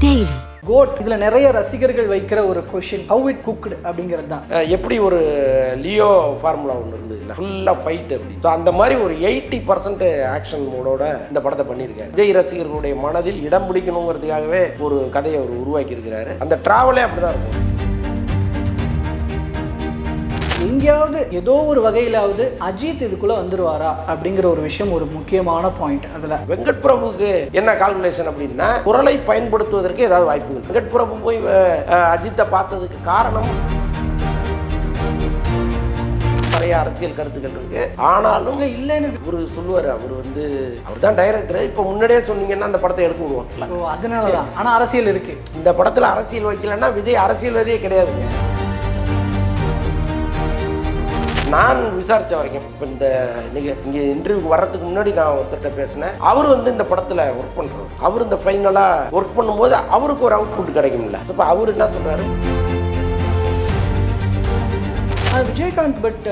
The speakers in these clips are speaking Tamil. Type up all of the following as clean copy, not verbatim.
Daily. கோட் இதில் நிறைய ரசிகர்கள் வைக்கிற ஒரு கொஷின், ஹவ் இட் குக்டு அப்படிங்கிறது தான். எப்படி ஒரு லியோ ஃபார்முலா ஒன்று இருந்தது இல்லை, ஃபுல்லாக ஃபைட் அப்படி. ஸோ அந்த மாதிரி ஒரு 80% ஆக்ஷன் மோடோட இந்த படத்தை பண்ணியிருக்காரு. விஜய் ரசிகர்களுடைய மனதில் இடம் பிடிக்கணுங்கிறதுக்காகவே ஒரு கதையை அவர் உருவாக்கி இருக்கிறாரு. அந்த டிராவலே அப்படிதான் இருக்கும். எங்கேயாவது ஏதோ ஒரு வகையிலாவது அஜித் இதுக்குள்ள வந்துருவாரா அப்படிங்கிற ஒரு விஷயம் ஒரு முக்கியமான பாயிண்ட். அதுல வெங்கட் பிரபுக்கு என்ன கால்குலேஷன் அப்படின்னா, குரலை பயன்படுத்துவதற்கு ஏதாவது வாய்ப்புகள். வெங்கட் பிரபு போய் அஜித்தை பார்த்ததுக்கு காரணம் நிறைய அரசியல் கருத்துக்கள் இருக்கு. ஆனாலும் இல்லைன்னு ஒரு சொல்லுவாரு, அவர் தான் டைரக்டர். இப்ப முன்னாடியே சொன்னீங்கன்னா அந்த படத்தை எடுக்க விடுவாங்க. அதனாலதான். ஆனா அரசியல் இருக்கு. இந்த படத்துல அரசியல் வைக்கலன்னா விஜய் அரசியல்வாதியே கிடையாதுங்க. நான் விசாரிச்ச வரைக்கும், இப்போ இந்த இங்கே இன்டர்வியூக்கு வர்றதுக்கு முன்னாடி நான் ஒருத்தர்கிட்ட பேசினேன். அவர் இந்த படத்தில் ஒர்க் பண்ணுறோம். அவர் இந்த ஃபைனலாக ஒர்க் பண்ணும்போது அவருக்கு ஒரு அவுட்புட் கிடைக்கும்ல. ஸோ இப்போ அவர் என்ன சொல்கிறாரு, விஜயகாந்த் பட்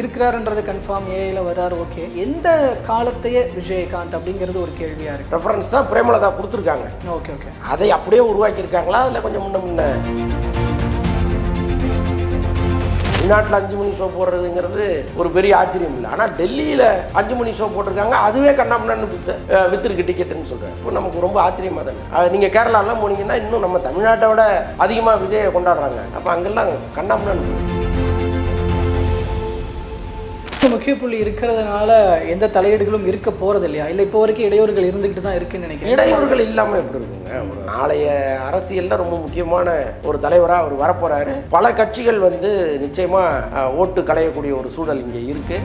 இருக்கிறாருன்றது கன்ஃபார்ம், ஏஐல வர்றாரு, ஓகே. எந்த காலத்தையே விஜயகாந்த் அப்படிங்கிறது ஒரு கேள்வியாக இருக்குது. ரெஃபரன்ஸ் தான் பிரேமலதா கொடுத்துருக்காங்க. Okay okay. அதை அப்படியே உருவாக்கியிருக்காங்களா இல்லை கொஞ்சம் முன்ன வெளிநாட்டில் 5 மணி ஷோ போடுறதுங்கிறது ஒரு பெரிய ஆச்சரியம் இல்லை. ஆனால் டெல்லியில் 5 மணி ஷோ போட்டிருக்காங்க, அதுவே கண்ணாமண்ணு வித்துருக்கு டிக்கெட்டுன்னு சொல்கிறார். இப்போ நமக்கு ரொம்ப ஆச்சரியமாக தானே. நீங்கள் கேரளாலாம் போனீங்கன்னா இன்னும் நம்ம தமிழ்நாட்டை விட அதிகமாக விஜயை கொண்டாடுறாங்க. அப்போ அங்கெல்லாம் கண்ணாமண்ணு. முக்கிய புள்ளி இருக்கிறதுனால எந்த தலையீடுகளும் இருக்க போறது இல்லையா? இல்லை இப்போ வரைக்கும் இடையூறுகள் இருந்துகிட்டு தான் இருக்குன்னு நினைக்கிறேன். இடையூறுகள் இல்லாமல் எப்படி இருக்குங்க? ஒரு நாளைய அரசியலில் ரொம்ப முக்கியமான ஒரு தலைவராக அவர் வரப்போறாரு. பல கட்சிகள் நிச்சயமா ஓட்டு களையக்கூடிய ஒரு சூழல் இங்கே இருக்கு.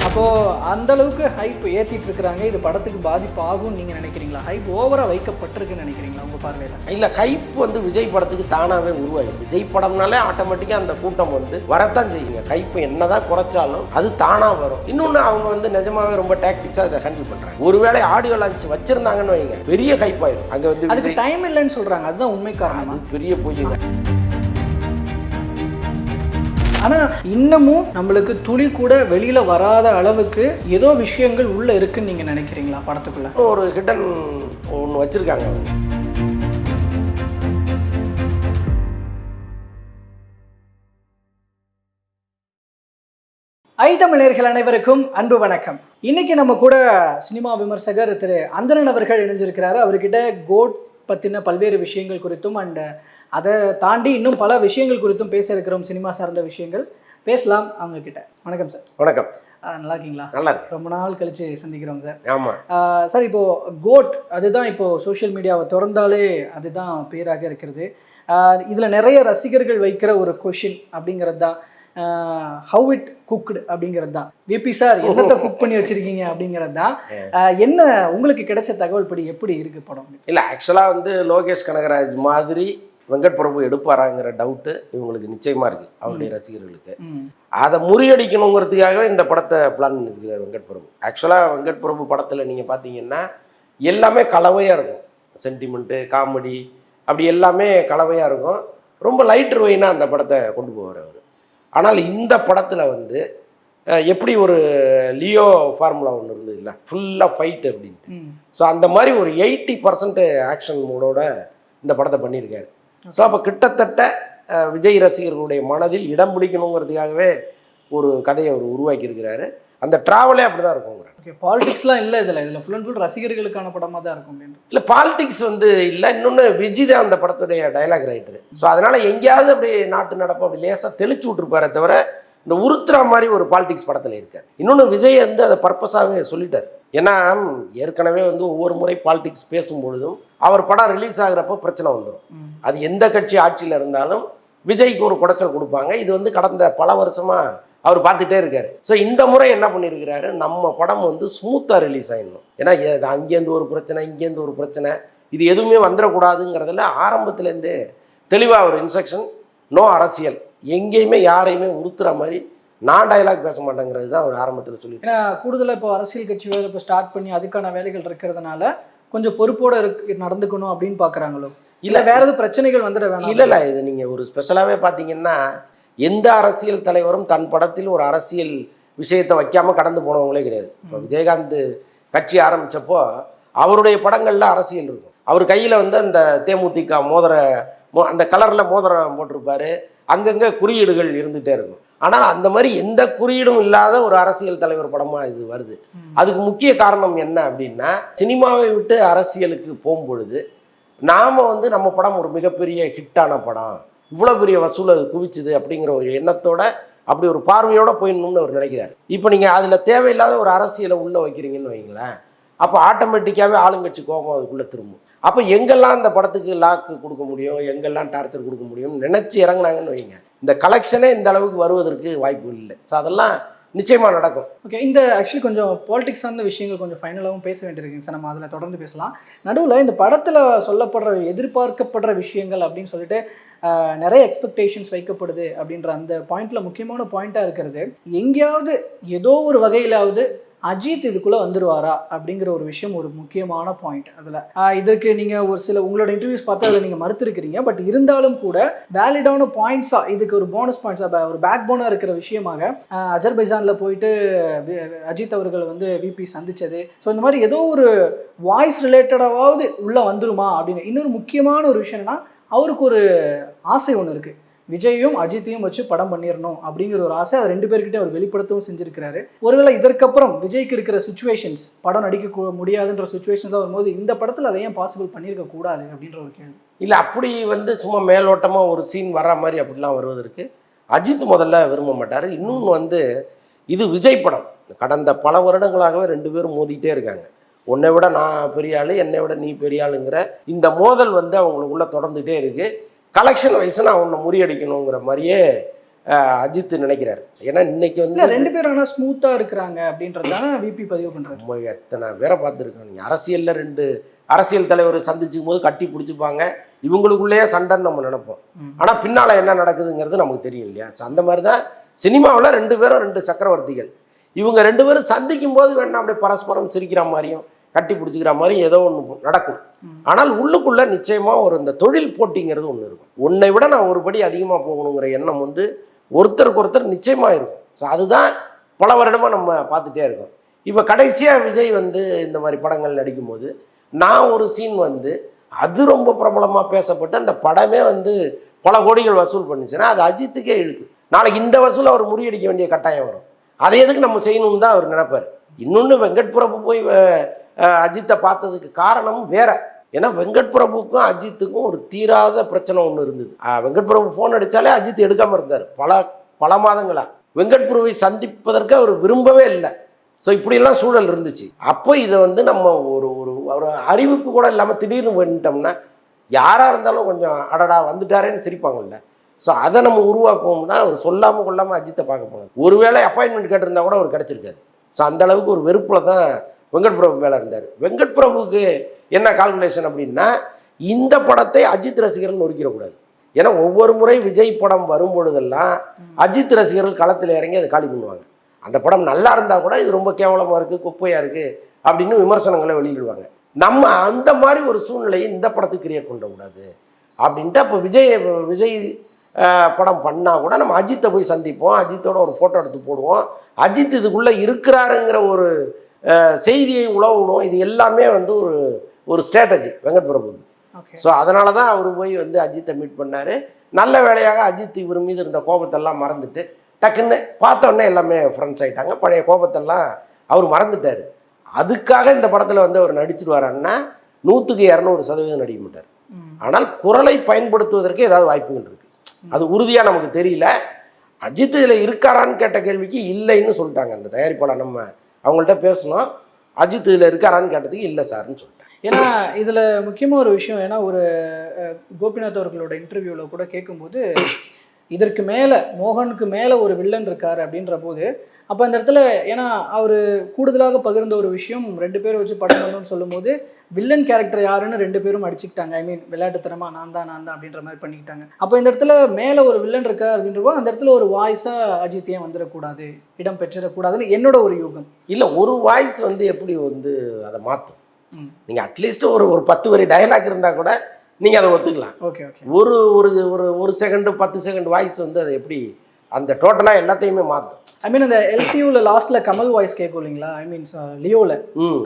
அப்போ அந்த அளவுக்கு ஹைப் ஏத்திட்டு இருக்காங்க. இது படத்துக்கு பாதிப்பு ஆகும் நீங்க நினைக்கிறீங்களா? ஹைப் ஓவரா வைக்கப்பட்டிருக்குன்னு நினைக்கிறீங்களா உங்க பார்வையில? இல்ல, ஹைப் விஜய் படத்துக்கு தானாவே உருவாகி, விஜய் படம்னாலே ஆட்டோமேட்டிக்கா அந்த கூட்டம் வரத்தான் செய்யுங்க. ஹைப் என்னதான் குறைச்சாலும் அது தானா வரும். இன்னொன்னு அவங்க நிஜமாவே ரொம்ப டாக்டிக்ஸா இதை ஹேண்டில் பண்றாங்க. ஒருவேளை ஆடியோ லான்ச் வச்சிருந்தாங்கன்னு வைங்க, பெரிய ஹைப் ஆயிரும். அங்க அதுக்கு டைம் இல்லைன்னு சொல்றாங்க. அதுதான் உண்மை காரணம். அது பெரிய பொய்யுங்க. ஆனால் இன்னமும் நம்மளுக்கு துளி கூட வெளியில் வராத அளவுக்கு ஏதோ விஷயங்கள் உள்ளே இருக்குன்னு நீங்கள் நினைக்கிறீங்களா படத்துக்குள்ள? ஒரு ஹிடன் ஒன்று வச்சுருக்காங்க. தமிழர்கள் அனைவருக்கும் அன்பு வணக்கம். இன்னைக்கு நம்ம கூட சினிமா விமர்சகர் திரு அந்தரன் அவர்கள் இணைஞ்சிருக்கிறாரு. அவர்கிட்ட கோட் பற்றின பல்வேறு விஷயங்கள் குறித்தும் அண்ட் அதை தாண்டி இன்னும் பல விஷயங்கள் குறித்தும் பேச இருக்கிறோம். சினிமா சார்ந்த விஷயங்கள் பேசலாம் அவங்க கிட்ட. வணக்கம் சார். வணக்கம். நல்லா இருக்கீங்களா? நல்லா இருக்கு. ரொம்ப நாள் கழிச்சு சந்திக்கிறோம் சார். ஆமா சார், இப்போ கோட் அதுதான் இப்போ சோஷியல் மீடியாவை திறந்தாலே அதுதான் பேராக இருக்கிறது. இதில் நிறைய ரசிகர்கள் வைக்கிற ஒரு கொஷின் அப்படிங்கிறது தான், ஹவ் இட் குக்டு அப்படிங்கிறது தான். விபி சார் என்னத்தை குக் பண்ணி வச்சிருக்கீங்க அப்படிங்கிறது தான். என்ன உங்களுக்கு கிடைச்ச தகவல் படி எப்படி இருக்கு படம்? இல்லை, ஆக்சுவலாக லோகேஷ் கனகராஜ் மாதிரி வெங்கட் பிரபு எடுப்பாராங்கிற டவுட்டு இவங்களுக்கு நிச்சயமா இருக்கு, அவருடைய ரசிகர்களுக்கு. அதை முறியடிக்கணுங்கிறதுக்காகவே இந்த படத்தை பிளான் பண்ணிருக்கிறார் வெங்கட் பிரபு. ஆக்சுவலாக வெங்கட் பிரபு படத்தில் நீங்கள் பார்த்தீங்கன்னா எல்லாமே கலவையாக இருக்கும். சென்டிமெண்ட்டு, காமெடி, அப்படி எல்லாமே கலவையாக இருக்கும். ரொம்ப லைட்டர் வெயினாக அந்த படத்தை கொண்டு போவார் அவர். ஆனால் இந்த படத்தில் எப்படி ஒரு லியோ ஃபார்முலா ஒன்று இருந்தது இல்லை, ஃபுல்லாக ஃபைட் அப்படின்ட்டு. ஸோ அந்த மாதிரி ஒரு 80% ஆக்ஷன் மோடோட இந்த படத்தை பண்ணியிருக்காரு. ஸோ அப்போ கிட்டத்தட்ட விஜய் ரசிகர்களுடைய மனதில் இடம் பிடிக்கணுங்கிறதுக்காகவே ஒரு கதையை அவர் உருவாக்கி இருக்கிறாரு. அந்த டிராவலே அப்படி தான் இருக்கும். ஓகே, பாலிடிக்ஸ்லாம் இல்லை இதில் ஃபுல் அண்ட் ஃபுல் ரசிகர்களுக்கான படமாக தான் இருக்கும். இல்லை, பாலிடிக்ஸ் இல்லை. இன்னொன்று விஜய் தான் அந்த படத்துடைய டைலாக் ரைட்டரு. ஸோ அதனால் எங்கேயாவது அப்படி நாட்டு நடப்பு அப்படி லேசாக தெளிச்சு விட்ருப்பாரே தவிர இந்த உருத்துற மாதிரி ஒரு பாலிடிக்ஸ் படத்தில் இருக்கார். இன்னொன்று விஜய் அதை பர்பஸாகவே சொல்லிட்டார். ஏன்னா ஏற்கனவே ஒவ்வொரு முறை பாலிடிக்ஸ் பேசும்பொழுதும் அவர் படம் ரிலீஸ் ஆகிறப்போ பிரச்சனை வந்துடும். அது எந்த கட்சி ஆட்சியில் இருந்தாலும் விஜய்க்கு ஒரு குடைச்சல் கொடுப்பாங்க. இது கடந்த பல வருஷமாக அவர் பார்த்துட்டே இருக்காரு. ஸோ இந்த முறை என்ன பண்ணியிருக்கிறாரு, நம்ம படம் ஸ்மூத்தாக ரிலீஸ் ஆகிடணும். ஏன்னா அங்கேருந்து ஒரு பிரச்சனை, இங்கேருந்து ஒரு பிரச்சனை, இது எதுவுமே வந்துடக்கூடாதுங்கிறதுல ஆரம்பத்துலேருந்தே தெளிவாக ஒரு இன்ஸ்ட்ரக்ஷன். நோ அரசியல், எங்கேயுமே யாரையுமே உறுத்துற மாதிரி நான் டயலாக் பேச மாட்டேங்கிறது தான் ஒரு ஆரம்பத்தில் சொல்லி. ஏன்னா கூடுதலாக இப்போ அரசியல் கட்சி வேலை இப்போ ஸ்டார்ட் பண்ணி அதுக்கான வேலைகள் இருக்கிறதுனால கொஞ்சம் பொறுப்போடு நடந்துக்கணும் அப்படின்னு பார்க்குறாங்களோ, இல்லை வேற எதுவும் பிரச்சனைகள் வந்துட வேணாம்? இல்லை, இது நீங்கள் ஒரு ஸ்பெஷலாகவே பார்த்தீங்கன்னா எந்த அரசியல் தலைவரும் தன் படத்தில் ஒரு அரசியல் விஷயத்தை வைக்காமல் கடந்து போனவங்களே கிடையாது. இப்போ விஜயகாந்த் கட்சி ஆரம்பித்தப்போ அவருடைய படங்கள்ல அரசியல் இருக்கும். அவர் கையில வந்து அந்த தேமுதிக அந்த கலர்ல மோதிரம் போட்டிருப்பாரு. அங்கங்க குறியீடுகள் இருந்துகிட்டே இருக்கும். ஆனால் அந்த மாதிரி எந்த குறியீடும் இல்லாத ஒரு அரசியல் தலைவர் படமா இது வருது. அதுக்கு முக்கிய காரணம் என்ன அப்படின்னா, சினிமாவை விட்டு அரசியலுக்கு போகும்பொழுது நாம வந்து நம்ம படம் ஒரு மிகப்பெரிய ஹிட்டான படம், இவ்வளோ பெரிய வசூல் அது குவிச்சுது அப்படிங்கிற ஒரு எண்ணத்தோட அப்படி ஒரு பார்வையோட போயிடணும்னு அவர் நினைக்கிறார். இப்போ நீங்கள் அதில் தேவையில்லாத ஒரு அரசியலை உள்ளே வைக்கிறீங்கன்னு வைங்களேன், அப்போ ஆட்டோமேட்டிக்காகவே ஆளுங்கட்சி கோபம் அதுக்குள்ளே திரும்பும். அப்போ எங்கெல்லாம் இந்த படத்துக்கு லாக்கு கொடுக்க முடியும், எங்கெல்லாம் டார்ச்சர் கொடுக்க முடியும் நினச்சி இறங்குனாங்கன்னு வைங்க, இந்த கலெக்ஷனே இந்த அளவுக்கு வருவதற்கு வாய்ப்பு இல்லை. ஸோ அதெல்லாம் நிச்சயமாக நடக்கும். ஓகே, இந்த ஆக்சுவலி கொஞ்சம் பாலிடிக்ஸ் சார்ந்த விஷயங்கள் கொஞ்சம் ஃபைனலாகவும் பேச வேண்டியிருக்குங்க சார். நம்ம அதில் தொடர்ந்து பேசலாம். நடுவில் இந்த படத்தில் சொல்லப்படுற எதிர்பார்க்கப்படுற விஷயங்கள் அப்படின்னு சொல்லிட்டு நிறைய எக்ஸ்பெக்டேஷன்ஸ் வைக்கப்படுது அப்படின்ற அந்த பாயிண்ட்ல முக்கியமான பாயிண்ட்டாக இருக்கிறது, எங்கேயாவது ஏதோ ஒரு வகையிலாவது அஜித் இதுக்குள்ளே வந்துடுவாரா அப்படிங்கிற ஒரு விஷயம் ஒரு முக்கியமான பாயிண்ட். அதில் இதற்கு நீங்கள் ஒரு சில உங்களோட இன்டர்வியூஸ் பார்த்து அதில் நீங்கள் மறுத்திருக்கிறீங்க. பட் இருந்தாலும் கூட வேலிடான பாயிண்ட்ஸாக இதுக்கு ஒரு போனஸ் பாயிண்ட்ஸாக ஒரு பேக் போனாக இருக்கிற விஷயமாக அஜர்பைஜானில் போயிட்டு அஜித் அவர்கள் வந்து விபி சந்திச்சது, ஸோ இந்த மாதிரி ஏதோ ஒரு வாய்ஸ் ரிலேட்டடாவது உள்ளே வந்துருமா அப்படின்னு. இன்னொரு முக்கியமான ஒரு விஷயம் என்னன்னா, அவருக்கு ஒரு ஆசை ஒன்று இருக்குது, விஜயும் அஜித்தையும் வச்சு படம் பண்ணிடணும் அப்படிங்கிற ஒரு ஆசை. அது 2 பேர்கிட்ட அவர் வெளிப்படுத்தவும் செஞ்சிருக்கிறாரு. ஒருவேளை இதற்கப்புறம் விஜய்க்கு இருக்கிற சுச்சுவேஷன்ஸ், படம் நடிக்க முடியாதுன்ற சுச்சுவேஷன்ஸ் வரும்போது இந்த படத்தில் அதை ஏன் பாசிபிள் பண்ணியிருக்க கூடாது அப்படின்ற ஒரு கேள்வி. இல்லை, அப்படி வந்து சும்மா மேலோட்டமாக ஒரு சீன் வர்ற மாதிரி அப்படிலாம் வருவதற்கு அஜித் முதல்ல விரும்ப மாட்டார். இன்னொன்று வந்து இது விஜய் படம். கடந்த பல வருடங்களாகவே 2 பேரும் மோதிக்கிட்டே இருக்காங்க. உன்னை விட நான் பெரிய ஆள், என்னை விட நீ பெரிய ஆளுங்கிற இந்த மோதல் வந்து அவங்களுக்குள்ள தொடர்ந்துகிட்டே இருக்கு. கலெக்ஷன் வைஸ் நான் உன்னை முறியடிக்கணுங்கிற மாதிரியே அஜித் நினைக்கிறாரு. ஏன்னா இன்னைக்கு வந்து 2 பேரும் ஆனால் ஸ்மூத்தாக இருக்கிறாங்க அப்படின்றதான விபி பதிவு பண்ணுறாரு. எத்தனை பேரை பார்த்துருக்காங்க அரசியலில். 2 அரசியல் தலைவர் சந்திச்சுக்கும் போது கட்டி பிடிச்சிப்பாங்க, இவங்களுக்குள்ளேயே சண்டைன்னு நம்ம நினைப்போம். ஆனால் பின்னால் என்ன நடக்குதுங்கிறது நமக்கு தெரியும் இல்லையா? ஸோ அந்த மாதிரி தான் சினிமாவில் 2 பேரும் 2 சக்கரவர்த்திகள். இவங்க 2 பேரும் சந்திக்கும் போது வேணா அப்படியே பரஸ்பரம் சிரிக்கிற மாதிரியும் கட்டி பிடிச்சிக்கிற மாதிரி ஏதோ ஒன்று நடக்கும். ஆனால் உள்ளுக்குள்ள நிச்சயமா ஒரு இந்த தொழில் போட்டிங்கிறது ஒன்று இருக்கும். உன்னை விட நான் ஒரு படி அதிகமாக போகணுங்கிற எண்ணம் வந்து ஒருத்தருக்கு ஒருத்தர் நிச்சயமாக இருக்கும். ஸோ அதுதான் பல வருடமாக நம்ம பார்த்துட்டே இருக்கோம். இப்போ கடைசியாக விஜய் வந்து இந்த மாதிரி படங்கள் நடிக்கும்போது நான் ஒரு சீன் வந்து அது ரொம்ப பிரபலமாக பேசப்பட்டு அந்த படமே வந்து பல கோடிகள் வசூல் பண்ணுச்சுன்னா அது அஜித்துக்கே இழுக்கு. நாளைக்கு இந்த வசூல் அவர் முறியடிக்க வேண்டிய கட்டாயம் வரும். அதை எதுக்கு நம்ம செய்யணும்னு தான் அவர் நினைப்பார். இன்னொன்று வெங்கட் பிரபு போய் அஜித்தை பார்த்ததுக்கு காரணமும் வேற. ஏன்னா வெங்கட் பிரபுக்கும் அஜித்துக்கும் ஒரு தீராத பிரச்சனை ஒன்று இருந்தது. வெங்கட் பிரபு ஃபோன் அடித்தாலே அஜித் எடுக்காமல் இருந்தார் பல மாதங்களா. வெங்கட் பிரபுவை சந்திப்பதற்கு அவர் விரும்பவே இல்லை. ஸோ இப்படியெல்லாம் சூழல் இருந்துச்சு. அப்போ இதை வந்து நம்ம ஒரு ஒரு அறிவிப்பு கூட இல்லாமல் திடீர்னு பண்ணிட்டோம்னா யாராக இருந்தாலும் கொஞ்சம் அடடா வந்துட்டாரேன்னு சிரிப்பாங்கல்ல. ஸோ அதை நம்ம உருவாக்குவோம்னா அவர் சொல்லாமல் கொள்ளாமல் அஜித்தை பார்க்க போனார். ஒருவேளை அப்பாயின்மெண்ட் கேட்டிருந்தா கூட அவர் கிடச்சிருக்காது. ஸோ அந்த அளவுக்கு ஒரு வெறுப்பில் தான் வெங்கட் பிரபு மேலே இருந்தார். வெங்கட் பிரபுக்கு என்ன கால்குலேஷன் அப்படின்னா, இந்த படத்தை அஜித் ரசிகர்கள் நொறுக்கிடக்கூடாது. ஏன்னா ஒவ்வொரு முறை விஜய் படம் வரும்பொழுதெல்லாம் அஜித் ரசிகர்கள் களத்தில் இறங்கி அதை காலி பண்ணுவாங்க. அந்த படம் நல்லா இருந்தால் கூட இது ரொம்ப கேவலமாக இருக்குது, குப்பையாக இருக்குது அப்படின்னு விமர்சனங்களை வெளியிடுவாங்க. நம்ம அந்த மாதிரி ஒரு சூழ்நிலையை இந்த படத்துக்கு கிரியேட் பண்ணக்கூடாது அப்படின்ட்டு அப்போ விஜய் படம் பண்ணால் கூட நம்ம அஜித்தை போய் சந்திப்போம், அஜித்தோட ஒரு ஃபோட்டோ எடுத்து போடுவோம், அஜித் இதுக்குள்ளே இருக்கிறாருங்கிற ஒரு செய்தியை உழவுணும். இது எல்லாமே வந்து ஒரு ஸ்ட்ராட்டஜி வெங்கட் பிரபுக்கு. ஸோ அதனால தான் அவர் போய் வந்து அஜித்தை மீட் பண்ணார். நல்ல வேலையாக அஜித் இவர் மீது இருந்த கோபத்தெல்லாம் மறந்துட்டு டக்குன்னு பார்த்தோன்னே எல்லாமே ஃப்ரெண்ட்ஸ் ஆகிட்டாங்க. பழைய கோபத்தெல்லாம் அவர் மறந்துட்டார். அதுக்காக இந்த படத்தில் வந்து அவர் நடிச்சிருவாரான்னா 100க்கு 200% நடிக்க மாட்டார். ஆனால் குரலை பயன்படுத்துவதற்கு ஏதாவது வாய்ப்புகள் இருக்குது. அது உறுதியாக நமக்கு தெரியல. அஜித் இதில் இருக்காரான்னு கேட்ட கேள்விக்கு இல்லைன்னு சொல்லிட்டாங்க அந்த தயாரிப்பாளர். நம்ம அவங்கள்ட்ட பேசணும், அஜித் இதில் இருக்காரான்னு கேட்டதுக்கு இல்லை சார்ன்னு சொல்லிட்டேன். ஏன்னா இதில் முக்கியமாக ஒரு விஷயம், ஏன்னா ஒரு கோபிநாத் அவர்களோட இன்டர்வியூவில் கூட கேட்கும்போது இதற்கு மேலே மோகனுக்கு மேலே ஒரு வில்லன் இருக்கார் அப்படின்ற போது அப்போ அந்த இடத்துல ஏன்னா அவர் கூடுதலாக பகிர்ந்த ஒரு விஷயம் 2 பேரை வச்சு படம் பண்ணணும்னு சொல்லும்போது வில்லன் கேரக்டர் யாருன்னு 2 பேரும் அடிச்சுக்கிட்டாங்க. ஐ மீன் விளையாட்டுத்தனமாக நான் தான் அப்படின்ற மாதிரி பண்ணிக்கிட்டாங்க. அப்போ இந்த இடத்துல மேலே ஒரு வில்லன் இருக்கா அப்படின்றப்போ அந்த இடத்துல ஒரு வாய்ஸாக அஜித் ஏன் வந்துடக்கூடாது, இடம் பெற்றிடக்கூடாதுன்னு என்னோட ஒரு யூகம். இல்லை, ஒரு வாய்ஸ் வந்து எப்படி வந்து அதை மாற்றும். நீங்கள் அட்லீஸ்ட் ஒரு 10 வரி டயலாக் இருந்தால் கூட நீங்கள் அதை ஒத்துக்கலாம். Okay okay. ஒரு ஒரு ஒரு ஒரு செகண்டு 10 செகண்ட் வாய்ஸ் வந்து அதை எப்படி அந்த டோட்டலாக எல்லாத்தையுமே மாற்றும். ஐ மீன் அந்த எல்சியூல லாஸ்ட்ல கமல் வாய்ஸ் கேட்கும் இல்லைங்களா, ஐ மீன்ஸ் லியோல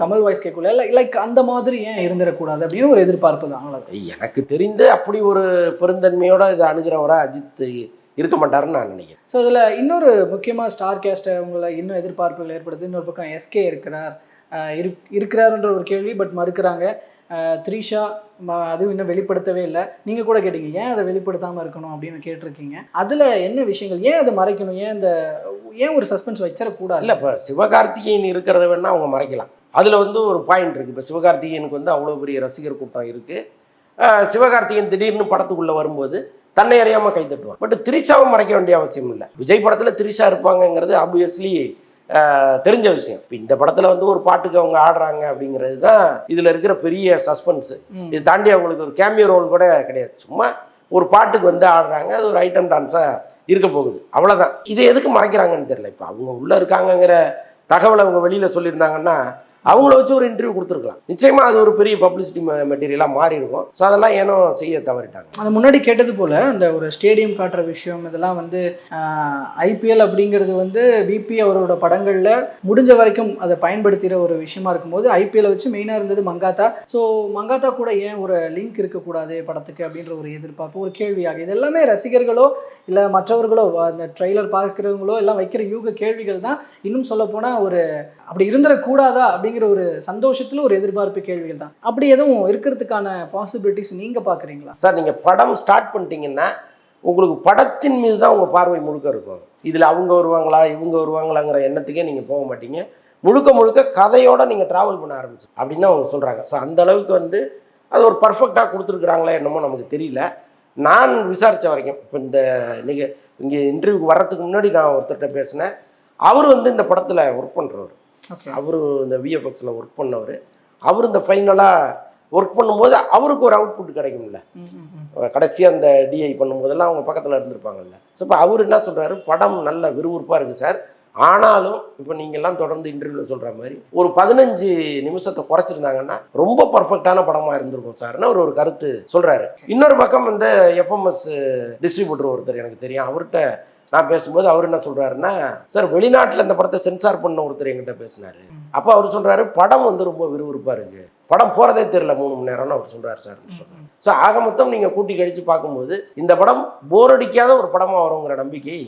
கமல் வாய்ஸ் கேட்கல, லைக் அந்த மாதிரி ஏன் இருந்துடக்கூடாது அப்படின்னு ஒரு எதிர்பார்ப்பு தான். எனக்கு தெரிந்து அப்படி ஒரு பெருந்தன்மையோட இதை அணுகிறவரா அஜித் இருக்க மாட்டாருன்னு நான் நினைக்கிறேன். ஸோ இதில் இன்னொரு முக்கியமாக ஸ்டார் கேஸ்ட்டை உங்களை இன்னும் எதிர்பார்ப்புகள் ஏற்படுது. இன்னொரு பக்கம் எஸ்கே இருக்கிறாருன்ற ஒரு கேள்வி, பட் மறுக்கிறாங்க. த்ரிஷா அதுவும் இன்னும் வெளிப்படுத்தவே இல்லை. நீங்கள் கூட கேட்டீங்க ஏன் அதை வெளிப்படுத்தாமல் இருக்கணும் அப்படின்னு கேட்டிருக்கீங்க. அதில் என்ன விஷயங்கள், ஏன் அதை மறைக்கணும், ஏன் ஒரு சஸ்பென்ஸ் வச்சிடக்கூடாது? இல்லை, இப்போ சிவகார்த்திகேயன் இருக்கிறத வேணா அவங்க மறைக்கலாம். அதில் வந்து ஒரு பாயிண்ட் இருக்குது. இப்போ சிவகார்த்திகேயனுக்கு வந்து அவ்வளோ பெரிய ரசிகர் கூட்டம் இருக்குது. சிவகார்த்திகேயன் திடீர்னு படத்துக்குள்ளே வரும்போது தன்னை அறியாமல் கை தட்டுவான். பட் த்ரிஷாவை மறைக்க வேண்டிய அவசியம் இல்லை. விஜய் படத்தில் த்ரிஷா இருப்பாங்கங்கிறது ஆப்வியஸ்லி தெரிஞ்ச விஷயம். இப்போ இந்த படத்தில் வந்து ஒரு பாட்டுக்கு அவங்க ஆடுறாங்க அப்படிங்கிறது தான் இதில் இருக்கிற பெரிய சஸ்பென்ஸு. இது தாண்டி அவங்களுக்கு ஒரு கேமியோ ரோல் கூட கிடையாது. சும்மா ஒரு பாட்டுக்கு வந்து ஆடுறாங்க, அது ஒரு ஐட்டம் டான்ஸாக இருக்க போகுது, அவ்வளோதான். இது எதுக்கு மறைக்கிறாங்கன்னு தெரியல. இப்போ அவங்க உள்ளே இருக்காங்கங்கிற தகவலை அவங்க வெளியில் சொல்லியிருந்தாங்கன்னா அவங்கள வச்சு ஒரு இன்டர்வியூ கொடுத்துருக்கலாம். நிச்சயமாக அது ஒரு பெரிய பப்ளிசிட்டி மெட்டீரியலாக மாறி இருக்கும். ஸோ அதெல்லாம் ஏனோ செய்ய தவறிட்டாங்க. அது முன்னாடி கேட்டது போல் அந்த ஒரு ஸ்டேடியம் காட்டுற விஷயம் இதெல்லாம் வந்து ஐபிஎல் அப்படிங்கிறது வந்து விபி அவரோட படங்களில் முடிஞ்ச வரைக்கும் அதை பயன்படுத்துகிற ஒரு விஷயமா இருக்கும்போது ஐபிஎல்லை வச்சு மெயினாக இருந்தது மங்காத்தா. ஸோ மங்காத்தா கூட ஏன் ஒரு லிங்க் இருக்கக்கூடாது படத்துக்கு அப்படின்ற ஒரு எதிர்பார்ப்பு, ஒரு கேள்வியாக. இது எல்லாமே ரசிகர்களோ இல்லை மற்றவர்களோ அந்த ட்ரெய்லர் பார்க்குறவங்களோ எல்லாம் வைக்கிற யூக கேள்விகள் தான். இன்னும் சொல்லப்போனால் ஒரு அப்படி இருந்துடக்கூடாதா அப்படிங்கிற ஒரு சந்தோஷத்தில் ஒரு எதிர்பார்ப்பு கேள்விகள் தான். அப்படி எதுவும் இருக்கிறதுக்கான பாசிபிலிட்டிஸ் நீங்கள் பார்க்குறீங்களா? சார், நீங்கள் படம் ஸ்டார்ட் பண்ணிட்டீங்கன்னா உங்களுக்கு படத்தின் மீது தான் உங்கள் பார்வை முழுக்க இருக்கும். இதில் அவங்க வருவாங்களா இவங்க வருவாங்களாங்கிற எண்ணத்துக்கே நீங்கள் போக மாட்டீங்க. முழுக்க முழுக்க கதையோடு நீங்கள் ட்ராவல் பண்ண ஆரம்பிச்சு அப்படின்னு அவங்க சொல்கிறாங்க. ஸோ அந்த அளவுக்கு வந்து அது ஒரு பர்ஃபெக்டாக கொடுத்துருக்குறாங்களா என்னமோ நமக்கு தெரியல. நான் விசாரித்த வரைக்கும் இப்போ இந்த நீங்கள் இங்கே இன்டர்வியூக்கு வர்றதுக்கு முன்னாடி நான் ஒருத்தர்கிட்ட பேசினேன். அவர் வந்து இந்த படத்தில் ஒர்க் பண்ணுறவர். அவரு இந்த விஎஃப்எக்ஸில் ஒர்க் பண்ணவர். அவர் இந்த ஃபைனலாக ஒர்க் பண்ணும்போது அவருக்கு ஒரு அவுட்புட் கிடைக்கும்ல. கடைசியாக அந்த டிஐ பண்ணும்போதெல்லாம் அவங்க பக்கத்தில் இருந்திருப்பாங்கல்ல. ஸோ இப்போ அவர் என்ன சொல்கிறாரு, படம் நல்ல விறுவிறுப்பாக இருக்குது சார், ஆனாலும் இப்போ நீங்கள்லாம் தொடர்ந்து இன்டர்வியூவில் சொல்கிற மாதிரி ஒரு 15 நிமிஷத்தை குறைச்சிருந்தாங்கன்னா ரொம்ப பர்ஃபெக்டான படமாக இருந்திருக்கும் சார்னு அவர் ஒரு கருத்து சொல்கிறாரு. இன்னொரு பக்கம் வந்து எஃப்எம்எஸ் டிஸ்ட்ரிபியூட்டர் ஒருத்தர் எனக்கு தெரியும். அவர்கிட்ட நான் பேசும்போது அவர் என்ன சொல்கிறாருன்னா, சார் வெளிநாட்டில் இந்த படத்தை சென்சார் பண்ண ஒருத்தர் என்கிட்ட பேசினார். அப்போ அவர் சொல்கிறாரு படம் வந்து ரொம்ப விறுவிறுப்பாக இருக்குது, படம் போகிறதே தெரியல 3 மணி நேரம்னு அவர் சொல்கிறார் சார்னு சொல்கிறார். ஸோ ஆக மொத்தம் நீங்கள் கூட்டி கழித்து பார்க்கும்போது இந்த படம் போர் அடிக்காத ஒரு படமாக வருங்கிற நம்பிக்கை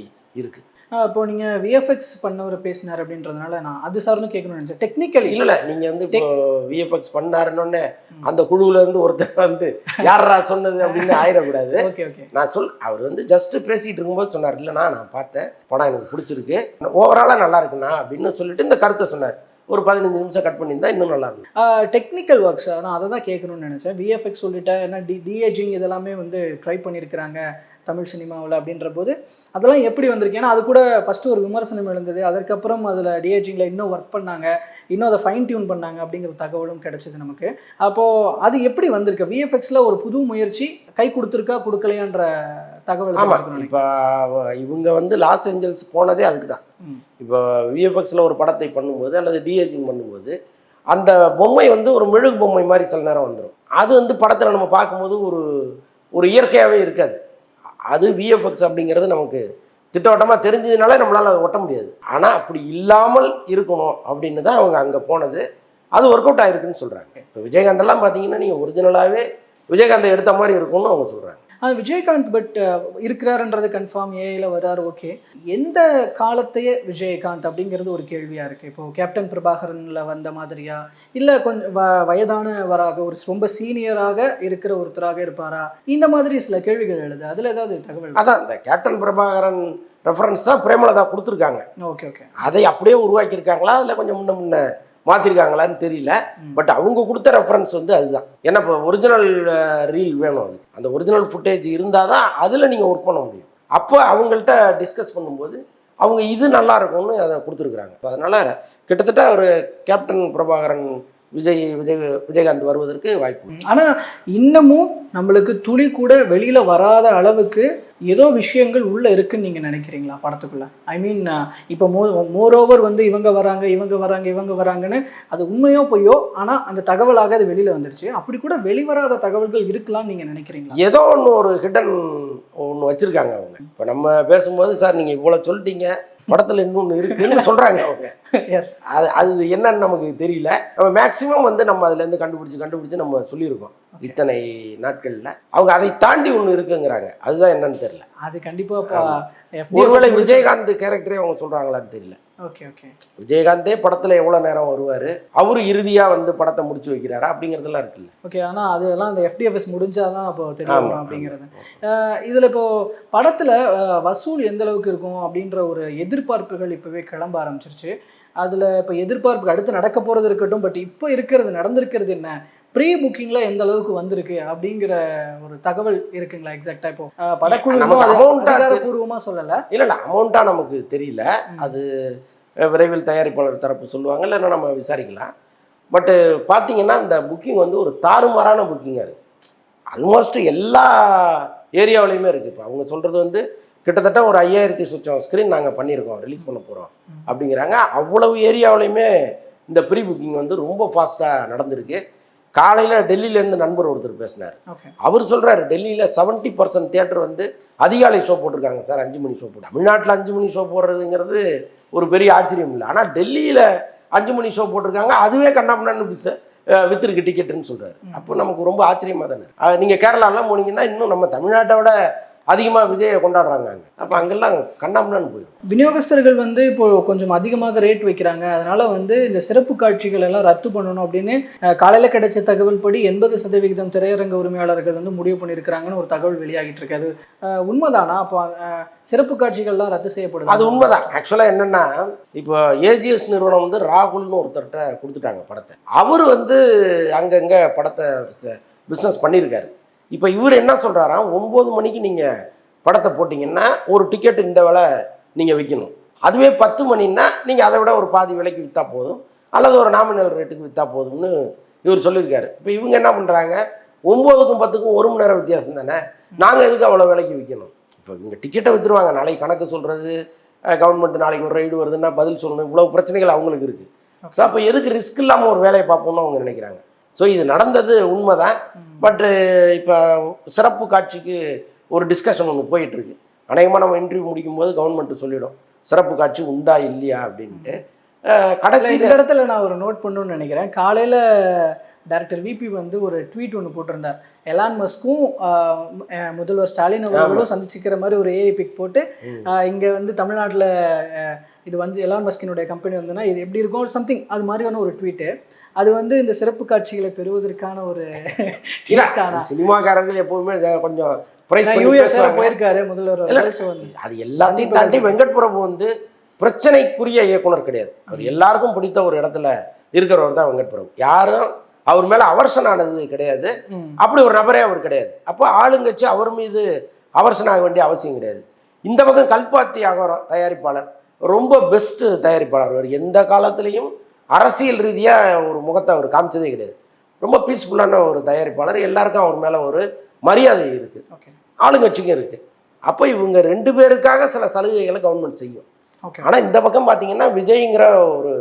இருக்குது. இப்போ நீங்கள் விஎஃப்எக்ஸ் பண்ணவர் பேசினார் அப்படின்றதுனால நான் அது சார்னு கேட்கணும்னு நினச்சேன். டெக்னிக்கலி இல்லை, நீங்கள் வந்து இப்போ விஎஃப்எக்ஸ் பண்ணாருன்னொன்னே அந்த குழுவிலேருந்து ஒருத்தர் வந்து யாரா சொன்னது அப்படின்னு ஆயிடக்கூடாது. Okay okay. நான் அவர் வந்து ஜஸ்ட்டு பேசிகிட்டு இருக்கும்போது சொன்னார், இல்லைண்ணா நான் பார்த்தேன் படம் எனக்கு பிடிச்சிருக்கு, ஓவராலாக நல்லா இருக்குண்ணா அப்படின்னு சொல்லிட்டு இந்த கருத்தை சொன்னார். ஒரு 15 நிமிஷம் கட் பண்ணியிருந்தா இன்னும் நல்லா இருக்கும். டெக்னிக்கல் ஒர்க்ஸ் நான் அதை தான் கேட்கணும்னு நினச்சேன். விஎஃப்எக்ஸ் சொல்லிட்டேன், ஏன்னா டிஏஜிங் இதெல்லாமே வந்து ட்ரை பண்ணியிருக்கிறாங்க தமிழ் சினிமாவில் அப்படின்ற போது அதெல்லாம் எப்படி வந்திருக்கு? ஏன்னா அது கூட ஃபஸ்ட்டு ஒரு விமர்சனம் எழுந்தது, அதற்கப்புறம் அதில் டிஏஜிங்கில் இன்னும் ஒர்க் பண்ணாங்க, இன்னும் அதை ஃபைன் டியூன் பண்ணாங்க அப்படிங்கிற தகவலும் கிடைச்சிது நமக்கு. அப்போது அது எப்படி வந்திருக்கு? விஎஃப்எக்ஸில் ஒரு புது முயற்சி கை கொடுத்துருக்கா கொடுக்கலையான்ற தகவல். ஆமாம், இப்போ இவங்க வந்து லாஸ் ஏஞ்சல்ஸ் போனதே அதுக்கு தான். இப்போ விஎஃப்எக்ஸில் ஒரு படத்தை பண்ணும்போது அல்லது டிஏஜிங் பண்ணும்போது அந்த பொம்மை வந்து ஒரு மெழுகு பொம்மை மாதிரி சில நேரம் வந்துடும். அது வந்து படத்தில் நம்ம பார்க்கும்போது ஒரு இயற்கையாகவே இருக்காது. அது விஎஃப்எக்ஸ் அப்படிங்கிறது நமக்கு திட்டவட்டமாக தெரிஞ்சதுனால நம்மளால் அதை ஒட்ட முடியாது. ஆனால் அப்படி இல்லாமல் இருக்கணும் அப்படின்னு தான் அவங்க அங்கே போனது. அது ஒர்க் அவுட் ஆகிருக்குன்னு சொல்கிறாங்க. இப்போ விஜயகாந்தெல்லாம் பார்த்தீங்கன்னா நீங்கள் ஒரிஜினலாகவே விஜயகாந்தை எடுத்த மாதிரி இருக்கும்னு அவங்க சொல்கிறாங்க. விஜயகாந்த் பட் இருக்கிறாருன்றது கன்ஃபார்ம், ஏஐல வர்றாரு, ஓகே. எந்த காலத்தையே விஜயகாந்த் அப்படிங்கிறது ஒரு கேள்வியாக இருக்குது. இப்போது கேப்டன் பிரபாகரனில் வந்த மாதிரியா, இல்லை கொஞ்சம் வயதானவராக ஒரு ரொம்ப சீனியராக இருக்கிற ஒருத்தராக இருப்பாரா, இந்த மாதிரி சில கேள்விகள் எழுது. அதில் ஏதாவது தகவல்? அதான் இந்த கேப்டன் பிரபாகரன் ரெஃபரன்ஸ் தான் பிரேமலதா கொடுத்துருக்காங்க. Okay okay. அதை அப்படியே உருவாக்கியிருக்காங்களா இல்லை கொஞ்சம் முன்ன மாற்றிருக்காங்களான்னு தெரியல. பட் அவங்க கொடுத்த ரெஃபரன்ஸ் வந்து அதுதான். ஏன்னா இப்போ ஒரிஜினல் ரீல் வேணும், அது அந்த ஒரிஜினல் ஃபுட்டேஜ் இருந்தால் தான் அதில் நீங்கள் ஒர்க் பண்ண முடியும். அப்போ அவங்கள்ட்ட டிஸ்கஸ் பண்ணும்போது அவங்க இது நல்லா இருக்கும்னு அதை கொடுத்துருக்குறாங்க. அதனால் கிட்டத்தட்ட ஒரு கேப்டன் பிரபாகரன் விஜயகாந்த் வருவதற்கு வாய்ப்பு. ஆனா இன்னமும் நம்மளுக்கு துளி கூட வெளியில வராத அளவுக்கு ஏதோ விஷயங்கள் உள்ள இருக்குன்னு நீங்க நினைக்கிறீங்களா படத்துக்குள்ள? ஐ மீன் இப்போ மோரோவர் வந்து இவங்க வராங்கன்னு அது உண்மையோ பொய்யோ, ஆனா அந்த தகவலாக அது வெளியில வந்துருச்சு. அப்படி கூட வெளிவராத தகவல்கள் இருக்கலாம்னு நீங்க நினைக்கிறீங்களா? ஏதோ ஒன்று ஒரு ஹிடன் ஒன்று வச்சிருக்காங்க அவங்க. இப்போ நம்ம பேசும்போது சார் நீங்க இவ்வளவு சொல்லிட்டீங்க, படத்துல இன்னொன்று இருக்குன்னு சொல்றாங்க அவங்க. எஸ். அது என்னன்னு நமக்கு தெரியல. நம்ம மேக்சிமம் வந்து நம்ம அதுல இருந்து கண்டுபிடிச்சு நம்ம சொல்லியிருக்கோம் இத்தனை நாட்கள்ல. அவங்க அதை தாண்டி ஒன்று இருக்குங்கிறாங்க. அதுதான் என்னன்னு தெரியல. அது கண்டிப்பா ஒருவேளை விஜயகாந்த் கேரக்டரே அவங்க சொல்றாங்களான்னு தெரியல. Okay okay. விஜயகாந்தே படத்துல எவ்வளவு நேரம் வருவாரு, அவரு இறுதியா வந்து படத்தை முடிச்சு வைக்கிறாரா அப்படிங்கிறதுலாம் இருக்குல்ல. ஓகே. ஆனா அதெல்லாம் அந்த FDFS முடிஞ்சாதான் இப்போ தெரியும் அப்படிங்கிறது. இதுல இப்போ படத்துல வசூல் எந்த அளவுக்கு இருக்கும் அப்படின்ற ஒரு எதிர்பார்ப்புகள் இப்பவே கிளம்ப ஆரம்பிச்சிருச்சு. அதுல இப்போ எதிர்பார்ப்புக்கு அடுத்து நடக்க போறது இருக்கட்டும், பட் இப்போ நடந்திருக்கிறது என்ன, ப்ரீ புக்கிங்ல எந்த அளவுக்கு வந்திருக்கு அப்படிங்கிற ஒரு தகவல் இருக்குங்களா எக்ஸாக்டா? இப்போ படக்குழு அதிகாரப்பூர்வமா சொல்லல. இல்ல அமௌண்ட்டா நமக்கு தெரியல. அது விரைவில் தயாரிப்பாளர் தரப்பு சொல்லுவாங்க, இல்லைன்னா நம்ம விசாரிக்கலாம். பட்டு பார்த்தீங்கன்னா இந்த புக்கிங் வந்து ஒரு தாறுமாறான புக்கிங்காக இருக்குது. ஆல்மோஸ்ட் எல்லா ஏரியாவிலையுமே இருக்குது. இப்போ அவங்க சொல்கிறது வந்து கிட்டத்தட்ட ஒரு 5000 சொச்சம் ஸ்க்ரீன் நாங்கள் பண்ணியிருக்கோம், ரிலீஸ் பண்ண போகிறோம் அப்படிங்கிறாங்க. அவ்வளவு ஏரியாவிலையுமே இந்த ப்ரீ புக்கிங் வந்து ரொம்ப ஃபாஸ்ட்டாக நடந்திருக்கு. காலையில் டெல்லியிலேருந்து நண்பர் ஒருத்தர் பேசினார். அவர் சொல்கிறார், டெல்லியில் 70% தியேட்டர் வந்து அதிகாலை ஷோ போட்டிருக்காங்க சார், 5 மணி ஷோ போட்டு. தமிழ்நாட்டில் 5 மணி ஷோ போடுறதுங்கிறது ஒரு பெரிய ஆச்சரியம் இல்லை. ஆனால் டெல்லியில் 5 மணி ஷோ போட்டிருக்காங்க, அதுவே கண்ணாமண்ணு வித்துருக்கு டிக்கெட்டுன்னு சொல்கிறாரு. அப்போ நமக்கு ரொம்ப ஆச்சரியமாக தானே. நீங்கள் கேரளாலாம் போனீங்கன்னா இன்னும் நம்ம தமிழ்நாட்டை விட அதிகமாக விஜயை கொண்டாடுறாங்க அங்கே. அப்போ அங்கெல்லாம் கண்ணாமண்ணு போயிடும். விநியோகஸ்தர்கள் வந்து இப்போ கொஞ்சம் அதிகமாக ரேட் வைக்கிறாங்க, அதனால வந்து இந்த சிறப்பு காட்சிகள் எல்லாம் ரத்து பண்ணணும் அப்படின்னு காலையில் கிடைச்ச தகவல் படி 80% திரையரங்க உரிமையாளர்கள் வந்து முடிவு பண்ணியிருக்கிறாங்கன்னு ஒரு தகவல் வெளியாகிட்டு இருக்கு. அது உண்மைதானா? அப்போ சிறப்பு காட்சிகள்லாம் ரத்து செய்யப்படுது? அது உண்மைதான். ஆக்சுவலாக என்னென்னா, இப்போ ஏஜிஎஸ் நிறுவனம் வந்து ராகுல்னு ஒருத்தர்கிட்ட கொடுத்துட்டாங்க படத்தை. அவர் வந்து அங்கங்கே படத்தை பிஸ்னஸ் பண்ணியிருக்காரு. இப்போ இவர் என்ன சொல்கிறாராம், 9 மணிக்கு நீங்கள் படத்தை போட்டிங்கன்னா ஒரு டிக்கெட் இந்த விலை நீங்கள் விற்கணும். அதுவே 10 மணின்னா நீங்கள் அதை விட ஒரு பாதி விலைக்கு விற்றா போதும், அல்லது ஒரு நாமினல் ரேட்டுக்கு விற்றா போதும்னு இவர் சொல்லியிருக்காரு. இப்போ இவங்க என்ன பண்ணுறாங்க, 9க்கும் 10க்கும் 1 மணி நேரம் வித்தியாசம் தானே, நாங்கள் எதுக்கு அவ்வளோ விலைக்கு விற்கணும்? இப்போ இவங்க டிக்கெட்டை விற்றுருவாங்க, நாளைக்கு கணக்கு சொல்கிறது, கவர்மெண்ட் நாளைக்கு ஒரு ரைடு வருதுன்னா பதில் சொல்லணும், இவ்வளோ பிரச்சனைகள் அவங்களுக்கு இருக்குது. ஸோ அப்போ எதுக்கு ரிஸ்க் இல்லாமல் ஒரு வேலையை பார்ப்போம்னு அவங்க நினைக்கிறாங்க. ஸோ இது நடந்தது உண்மைதான். பட்டு இப்போ சிறப்பு காட்சிக்கு ஒரு டிஸ்கஷன் ஒன்று போயிட்டுருக்கு. அநேகமாக நம்ம இன்டர்வியூ முடிக்கும்போது கவர்மெண்ட்டு சொல்லிடும் சிறப்பு காட்சி உண்டா இல்லையா அப்படின்ட்டு. கடைசி இந்த இடத்துல நான் ஒரு நோட் பண்ணணும்னு நினைக்கிறேன். காலையில் டைரக்டர் விபி வந்து ஒரு ட்வீட் ஒன்று போட்டிருந்தார். எலான் மஸ்க்கும் முதல்வர் ஸ்டாலின் அவர்களும் சந்திச்சுக்கிற மாதிரி ஒரு ஏஐ பிக் போட்டு, இங்கே வந்து தமிழ்நாட்டில் இது வந்து எலான் மஸ்கினுடைய கம்பெனி வந்துன்னா இது எப்படி இருக்கும் சம்திங், அது மாதிரியான ஒரு ட்வீட்டு. அது வந்து இந்த சிறப்பு காட்சிகளை பெறுவதற்கான ஒரு சினிமாக்காரர்கள் எப்பவுமே கொஞ்சம் போயிருக்காரு முதல்வர். அது எல்லாத்தையும் தாண்டி வெங்கட் பிரபு வந்து பிரச்சனைக்குரிய இயக்குனர் கிடையாது. அவர் எல்லாருக்கும் பிடித்த ஒரு இடத்துல இருக்கிறவர் தான் வெங்கட் பிரபு. யாரும் அவர் மேல அவர்ஷன் ஆனது கிடையாது, அப்படி ஒரு நபரே அவர் கிடையாது. அப்போ ஆளுங்கட்சி அவர் மீது அவர்ஷன் ஆக வேண்டிய அவசியம் கிடையாது. இந்த பக்கம் கல்பாத்தி அகரம் தயாரிப்பாளர் ரொம்ப பெஸ்ட் தயாரிப்பாளர். அவர் எந்த காலத்திலையும் அரசியல் ரீதியாக ஒரு முகத்தை அவர் காமிச்சதே கிடையாது. ரொம்ப பீஸ்ஃபுல்லான ஒரு தயாரிப்பாளர். எல்லாருக்கும் அவர் மேலே ஒரு மரியாதை இருக்குது, ஆளுங்கட்சிக்கும் இருக்குது. அப்போ இவங்க 2 பேருக்காக சில சலுகைகளை கவர்மெண்ட் செய்யும். ஆனால் இந்த பக்கம் பார்த்தீங்கன்னா விஜய்ங்கிற ஒரு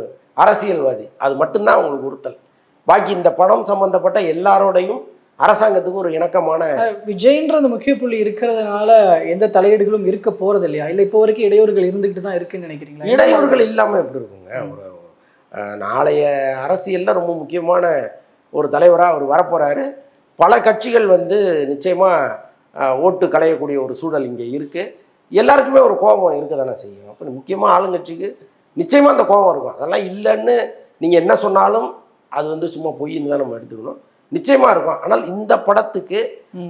அரசியல்வாதி, அது மட்டும்தான் அவங்களுக்கு உறுத்தல். பாக்கி இந்த படம் சம்பந்தப்பட்ட எல்லாரோடையும் அரசாங்கத்துக்கு ஒரு இணக்கமான விஜய்ன்றது முக்கிய புள்ளி இருக்கிறதுனால எந்த தலையீடுகளும் இருக்க போறது இல்லையா? இல்லை இப்போ வரைக்கும் இடையூறுகள் இருந்துகிட்டு தான் இருக்குன்னு நினைக்கிறீங்களா? இடையூறுகள் இல்லாமல் எப்படி இருக்குங்க? ஒரு நாளைய அரசியலில் ரொம்ப முக்கியமான ஒரு தலைவராக அவர் வரப்போகிறாரு. பல கட்சிகள் வந்து நிச்சயமாக ஓட்டு களையக்கூடிய ஒரு சூழல் இங்கே இருக்குது. எல்லாருக்குமே ஒரு கோபம் இருக்க தானே செய்யும். அப்போ முக்கியமாக ஆளுங்கட்சிக்கு நிச்சயமாக அந்த கோபம் இருக்கும். அதெல்லாம் இல்லைன்னு நீங்கள் என்ன சொன்னாலும் அது வந்து சும்மா பொய்ன்னு தான் நம்ம எடுத்துக்கணும். நிச்சயமாக இருக்கும். ஆனால் இந்த படத்துக்கு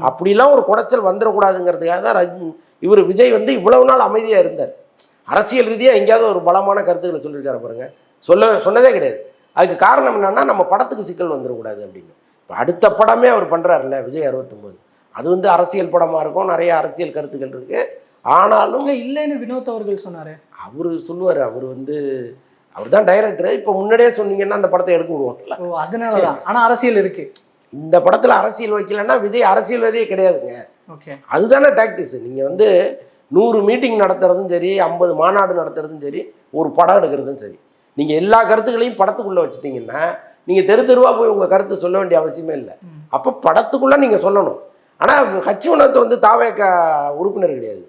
அப்படிலாம் ஒரு குடைச்சல் வந்துடக்கூடாதுங்கிறதுக்காக தான் இவர் விஜய் வந்து இவ்வளவு நாள் அமைதியாக இருந்தார். அரசியல் ரீதியாக எங்கேயாவது ஒரு பலமான கருத்துக்களை சொல்லியிருக்காரு பாருங்க, சொன்னதே கிடையாது. அதுக்கு காரணம் என்னன்னா, நம்ம படத்துக்கு சிக்கல் வந்துடக்கூடாது அப்படின்னு. இப்போ அடுத்த படமே அவர் பண்ணுறாருல்ல விஜய் 69, அது வந்து அரசியல் படமாக இருக்கும், நிறைய அரசியல் கருத்துக்கள் இருக்குது. ஆனாலும் இல்லைன்னு வினோத் அவர்கள் சொன்னார். அவர் சொல்லுவார், அவர் வந்து அவர் தான் டைரக்டர். இப்போ முன்னாடியே சொன்னீங்கன்னா அந்த படத்தை எடுக்க விடுவோம்ல. ஓ அதனால தான். ஆனா அரசியல் இருக்கு. இந்த படத்துல அரசியல் வைக்கலன்னா விஜய் அரசியல்வாதியே கிடையாதுங்க. ஓகே. அதுதானே டாக்டிக்ஸ். நீங்க வந்து 100 மீட்டிங் நடத்துறதும் சரி, 50 மாநாடு நடத்துறதும் சரி, ஒரு படம் எடுக்கிறதும் சரி, நீங்க எல்லா கருத்துக்களையும் படத்துக்குள்ள வச்சுட்டீங்கன்னா நீங்க தெரு தெருவா போய் உங்க கருத்து சொல்ல வேண்டிய அவசியமே இல்லை. அப்போ படத்துக்குள்ள நீங்க சொல்லணும். ஆனா கட்சி உணர்த்து வந்து தாவேக உறுப்பினர் கிடையாது.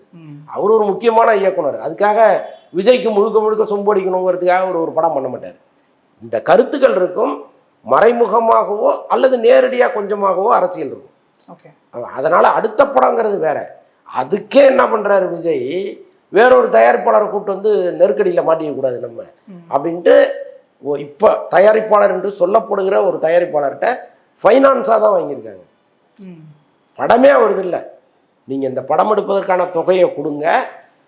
அவர் ஒரு முக்கியமான இயக்குனர். அதுக்காக விஜய்க்கு முழுக்க முழுக்க சொம்படிக்கணுங்கிறதுக்காக ஒரு படம் பண்ண மாட்டார். இந்த கருத்துக்கள் இருக்கும், மறைமுகமாகவோ அல்லது நேரடியாக கொஞ்சமாகவோ அரசியல் இருக்கும். ஓகே. அதனால அடுத்த படங்கிறது வேற. அதுக்கே என்ன பண்றாரு விஜய், வேறொரு தயாரிப்பாளரை கூப்பிட்டு வந்து நெருக்கடியில் மாட்டிக்க கூடாது நம்ம அப்படின்ட்டு இப்போ தயாரிப்பாளர் என்று சொல்லப்படுகிற ஒரு தயாரிப்பாளர்கிட்ட ஃபைனான்ஸாக தான் வாங்கியிருக்காங்க. படமே வருது இல்லை, நீங்கள் இந்த படம் எடுப்பதற்கான தொகையை கொடுங்க,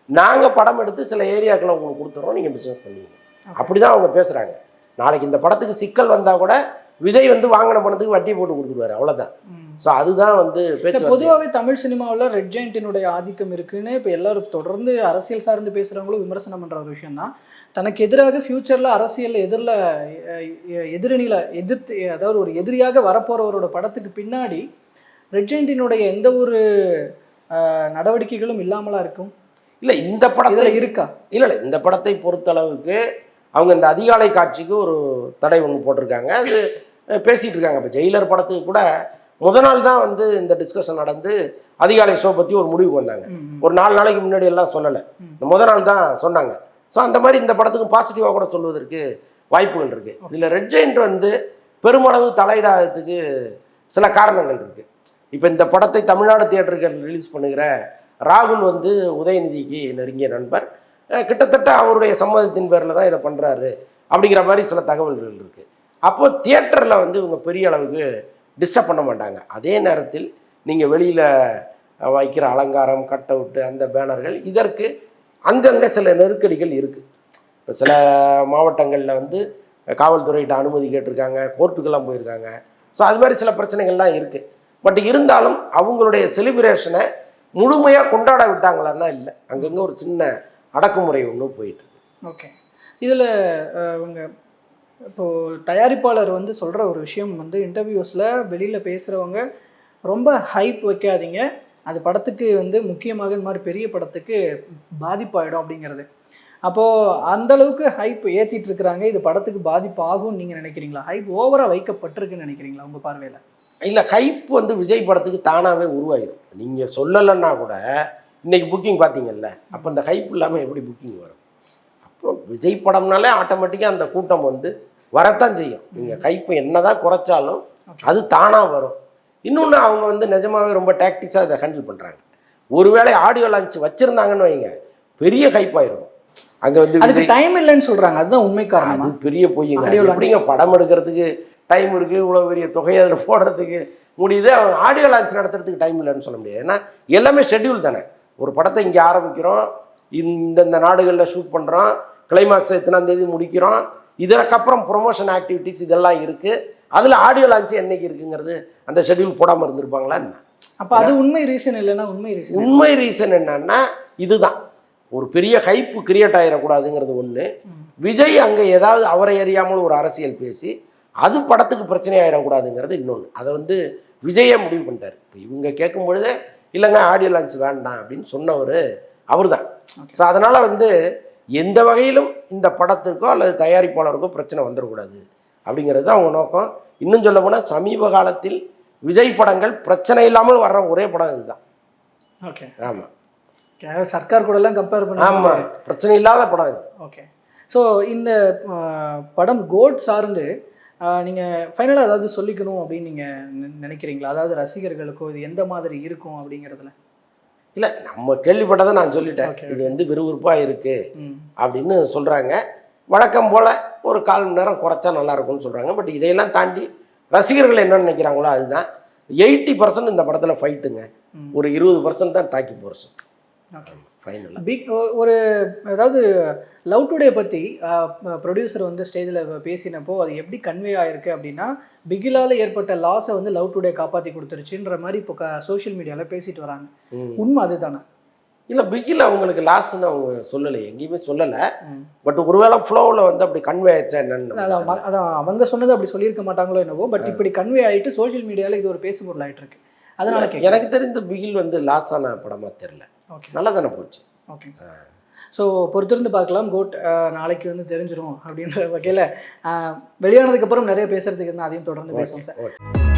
நாங்கள் படம் எடுத்து சில ஏரியாக்களை உங்களுக்கு கொடுத்துறோம், நீங்கள் பிஸ்னஸ் பண்ணுவீங்க. அப்படி தான் அவங்க பேசுகிறாங்க. நாளைக்கு இந்த படத்துக்கு சிக்கல் வந்தால் கூட விஜய் வந்து வாங்கின பணத்துக்கு வட்டி போட்டு கொடுத்துருவாரு, அவ்வளோதான். ஸோ அதுதான் வந்து பேச்சு. பொதுவாகவே தமிழ் சினிமாவில் ரெட் ஜெயண்டினுடைய ஆதிக்கம் இருக்குன்னு இப்போ எல்லாரும் தொடர்ந்து அரசியல் சார்ந்து பேசுகிறவங்களும் விமர்சனம் பண்ணுற ஒரு விஷயம் தான். தனக்கு எதிராக ஃப்யூச்சரில் அரசியல் எதிரணியில் எதிர்த்து, அதாவது ஒரு எதிரியாக வரப்போகிறவரோட படத்துக்கு பின்னாடி ரெட் ஜெயண்டினுடைய எந்த ஒரு நடவடிக்கைகளும் இல்லாமலா இருக்கும். இல்லை இந்த படத்தில் இருக்கா? இல்லை இந்த படத்தை பொறுத்தளவுக்கு அவங்க இந்த அதிகாலை காட்சிக்கு ஒரு தடை ஒன்று போட்டிருக்காங்க. அது பேசிகிட்டு இருக்காங்க. இப்போ ஜெயிலர் படத்துக்கு கூட முத நாள் தான் வந்து இந்த டிஸ்கஷன் நடந்து அதிகாலை ஷோ பற்றி ஒரு முடிவுக்கு வந்தாங்க. ஒரு 4 நாளைக்கு முன்னாடி எல்லாம் சொல்லலை, இந்த முத நாள் தான் சொன்னாங்க. ஸோ அந்த மாதிரி இந்த படத்துக்கு பாசிட்டிவாக கூட சொல்வதற்கு வாய்ப்புகள் இருக்குது. இதில் ரெட் ஜெயண்ட் வந்து பெருமளவு தலையிடாததுக்கு சில காரணங்கள் இருக்குது. இப்போ இந்த படத்தை தமிழ்நாடு தியேட்டருக்கு ரிலீஸ் பண்ணுகிற ராகுல் வந்து உதயநிதிக்கு நெருங்கிய நண்பர், கிட்டத்தட்ட அவருடைய சம்மதத்தின் பேரில் தான் இதை பண்ணுறாரு அப்படிங்கிற மாதிரி சில தகவல்கள் இருக்குது. அப்போது தியேட்டரில் வந்து இவங்க பெரிய அளவுக்கு டிஸ்டர்ப் பண்ண மாட்டாங்க. அதே நேரத்தில் நீங்கள் வெளியில் வைக்கிற அலங்காரம், கட் அவுட்டு, அந்த பேனர்கள், இதற்கு அங்கங்கே சில நெருக்கடிகள் இருக்குது. இப்போ சில மாவட்டங்களில் வந்து காவல்துறையிட்ட அனுமதி கேட்டிருக்காங்க, கோர்ட்டுக்கெல்லாம் போயிருக்காங்க. ஸோ அது மாதிரி சில பிரச்சனைகள்லாம் இருக்குது. பட் இருந்தாலும் அவங்களுடைய செலிப்ரேஷனை முழுமையாக கொண்டாட விட்டாங்களான்னா இல்லை, அங்கங்கே ஒரு சின்ன அடக்குமுறை ஒன்று போயிட்டு. ஓகே. இதில் அவங்க இப்போது தயாரிப்பாளர் வந்து சொல்கிற ஒரு விஷயம் வந்து, இன்டர்வியூஸில் வெளியில் பேசுகிறவங்க ரொம்ப ஹைப் வைக்காதீங்க, அது படத்துக்கு வந்து முக்கியமாக இந்த மாதிரி பெரிய படத்துக்கு பாதிப்பாயிடும் அப்படிங்கிறது. அப்போது அந்தளவுக்கு ஹைப் ஏற்றிட்டு இருக்கிறாங்க, இது படத்துக்கு பாதிப்பு ஆகும்னு நீங்கள் நினைக்கிறீங்களா? ஹைப் ஓவராக வைக்கப்பட்டிருக்குன்னு நினைக்கிறீங்களா உங்கள் பார்வையில்? இல்லை, ஹைப் வந்து விஜய் படத்துக்கு தானாகவே உருவாயிடும். நீங்கள் சொல்லலைன்னா கூட இன்றைக்கி புக்கிங் பார்த்தீங்கல்ல, அப்போ இந்த ஹைப் இல்லாமல் எப்படி புக்கிங் வரும்? அப்புறம் விஜய் படம்னாலே ஆட்டோமேட்டிக்காக அந்த கூட்டம் வந்து வரத்தான் செய்யும். நீங்கள் ஹைப்பு என்ன தான் குறைச்சாலும் அது தானாக வரும். இன்னொன்று, அவங்க வந்து நிஜமாகவே ரொம்ப டாக்டிக்ஸாக இதை ஹேண்டில் பண்ணுறாங்க. ஒருவேளை ஆடியோ லான்ச் வச்சுருந்தாங்கன்னு வைங்க, பெரிய ஹைப் ஆயிரும். அங்கே வந்து அதுக்கு டைம் இல்லைன்னு சொல்கிறாங்க, அதுதான் உண்மை காரணம். அது பெரிய பொய்யுங்க. எப்படிங்க படம் எடுக்கிறதுக்கு டைம் இருக்குது, இவ்வளோ பெரிய தொகையை அதில் போடுறதுக்கு முடியுது, அவங்க ஆடியோ லான்ச் நடத்துறதுக்கு டைம் இல்லைன்னு சொல்ல முடியாது. ஏன்னா எல்லாமே ஷெட்யூல் தானே. ஒரு படத்தை இங்கே ஆரம்பிக்கிறோம், இந்த நாடுகளில் ஷூட் பண்ணுறோம், கிளைமாக்ஸை எத்தனாம் தேதி முடிக்கிறோம், இதற்கப்புறம் ப்ரொமோஷன் ஆக்டிவிட்டிஸ் இதெல்லாம் இருக்குது. அதில் ஆடியோ லான்ச்சு என்னைக்கு இருக்குங்கிறது அந்த ஷெட்யூல் போடாமல் இருந்திருப்பாங்களா என்ன? அப்போ அது உண்மை ரீசன் இல்லைன்னா உண்மை ரீசன் என்னன்னா இதுதான், ஒரு பெரிய ஹைப்பு கிரியேட் ஆகிடக்கூடாதுங்கிறது ஒன்று. விஜய் அங்கே ஏதாவது அவரை அறியாமல் ஒரு அரசியல் பேசி அது படத்துக்கு பிரச்சனை ஆகிடக்கூடாதுங்கிறது இன்னொன்று. அதை வந்து விஜயே முடிவு பண்ணிட்டார். இப்போ இவங்க கேட்கும் பொழுதே இல்லைங்க ஆடியோ லான்ச் வேண்டாம் அப்படின்னு சொன்னவர் அவர் தான். ஸோ அதனால் வந்து எந்த வகையிலும் இந்த படத்திற்கோ அல்லது தயாரிப்பாளருக்கோ பிரச்சனை வந்துடக்கூடாது அப்படிங்கிறது தான் அவங்க நோக்கம். இன்னும் சொல்ல போனால் சமீப காலத்தில் விஜய் படங்கள் பிரச்சனை இல்லாமல் வர்ற ஒரே படம் இதுதான். ஓகே. ஆமாம், சர்க்கார் கூடலாம் கம்பேர் பண்ணி ஆமாம், பிரச்சனை இல்லாத படம் இது. ஓகே. ஸோ இந்த படம் கோட் சார்ந்து நீங்கள் ஃபைனலாக ஏதாவது சொல்லிக்கணும் அப்படின்னு நீங்கள் நினைக்கிறீங்களா? அதாவது ரசிகர்களுக்கோ இது எந்த மாதிரி இருக்கும் அப்படிங்கிறதுல? இல்லை, நம்ம கேள்விப்பட்டதை நான் சொல்லிட்டேன். இது வந்து விறுவிறுப்பாக இருக்குது அப்படின்னு சொல்கிறாங்க. வழக்கம் போல் ஒரு 1/4 மணி நேரம் குறைச்சா நல்லாயிருக்கும்னு சொல்கிறாங்க. பட் இதையெல்லாம் தாண்டி ரசிகர்கள் என்ன நினைக்கிறாங்களோ அதுதான். 80% இந்த படத்தில் ஃபைட்டுங்க, ஒரு 20% தான் டாக்கி போர்ஷன். ஃபைனலாக பிக் ஒரு அதாவது லவ் டுடே பற்றி ப்ரொடியூசர் வந்து ஸ்டேஜில் பேசினப்போ அது எப்படி கன்வே ஆகிருக்கு அப்படின்னா, பிகிலால் ஏற்பட்ட லாஸை வந்து லவ் டுடே காப்பாற்றி கொடுத்துருச்சுன்ற மாதிரி இப்போ சோஷியல் மீடியாவில் பேசிட்டு வராங்க. உண்மை அதுதானே? இல்லை பிகில் அவங்களுக்கு லாஸ்ன்னு அவங்க சொல்லலை, எங்கேயுமே சொல்லலை. ம். பட் ஒருவேளை ஃப்ளோவில் வந்து அப்படி கன்வே ஆயிடுச்சா என்னன்னு அதான் அவங்க சொன்னது அப்படி சொல்லியிருக்க மாட்டாங்களோ என்னவோ, பட் இப்படி கன்வே ஆகிட்டு சோஷியல் மீடியாவில் இது ஒரு பேசுபொருள் ஆகிட்டு இருக்கு. அதனால கேட்குறேன். எனக்கு தெரிந்த பிகில் வந்து லாஸ் ஆன படமாக தெரில. ஓகே, நல்லா தானே போச்சு. ஓகே. ஸோ பொறுத்திருந்து பார்க்கலாம். கோட் நாளைக்கு வந்து தெரிஞ்சிடும் அப்படின்ற வகையில் வெளியானதுக்கப்புறம் நிறைய பேசுறதுக்கு இருந்தால் அதையும் தொடர்ந்து பேசுவோம் சார். ஓகே.